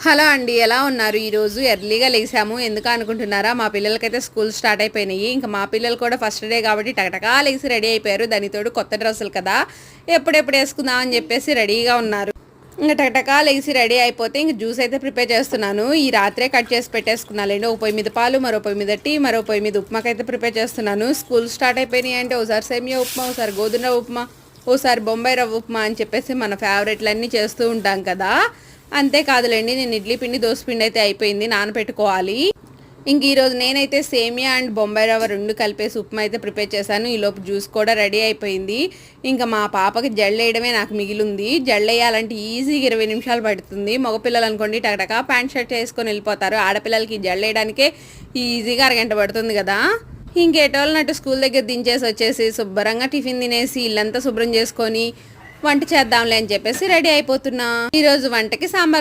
Hello అండి, ఎలా ఉన్నారు? ఈరోజు ఎర్లీగా లేసాము. ఎందుకు అనుకుంటున్నారా? మా పిల్లలకైతే స్కూల్ స్టార్ట్ అయిపోయినాయి. ఇంకా మా పిల్లలు కూడా ఫస్ట్ డే కాబట్టి టకటకా లేసి రెడీ అయిపోయారు. దానితోడు కొత్త డ్రెస్సులు కదా, ఎప్పుడెప్పుడు వేసుకుందాం అని చెప్పేసి రెడీగా ఉన్నారు. ఇంకా టకటకా లేసి రెడీ అయిపోతే ఇంక జ్యూస్ అయితే ప్రిపేర్ చేస్తున్నాను. ఈ రాత్రే కట్ చేసి పెట్టేసుకున్నాలేండి. ఓ పొయ్యి మీద పాలు, మరో పొయ్యి మీద టీ, మరో పొయ్యి మీద ఉప్మాకైతే ప్రిపేర్ చేస్తున్నాను. స్కూల్ స్టార్ట్ అయిపోయినాయి అంటే ఓసారి సేమియా ఉప్మా, ఓసారి గోధుమ ఉప్మా, ఓసారి బొంబాయి రవ్వ ఉప్మా అని చెప్పేసి మన ఫేవరెట్లన్నీ చేస్తూ ఉంటాం కదా. అంతేకాదులేండి, నేను ఇడ్లీ పిండి దోశ పిండి అయితే అయిపోయింది, నానబెట్టుకోవాలి. ఇంక ఈరోజు నేనైతే సేమియా అండ్ బొంబాయి రవ్వ రెండు కలిపేసి ఉప్మా అయితే ప్రిపేర్ చేశాను. ఈలోపు జ్యూస్ కూడా రెడీ అయిపోయింది. ఇంకా మా పాపకి జల్లేయడమే నాకు మిగిలింది. జల్లేయాలంటే ఈజీగా 20 నిమిషాలు పడుతుంది. మగపిల్లలు అనుకోండి టకటకా ప్యాంట్ షర్ట్ వేసుకొని వెళ్ళిపోతారు. ఆడపిల్లలకి జల్లేయడానికే ఈజీగా అరగంట పడుతుంది కదా. ఇంకేటోళ్ళనట్టు స్కూల్ దగ్గర దించేసి వచ్చేసి శుభ్రంగా టిఫిన్ తినేసి ఇల్లంతా శుభ్రం చేసుకొని వంట చేద్దాంలే అని చెప్పేసి రెడీ అయిపోతున్నా. ఈరోజు వంటకి సాంబార్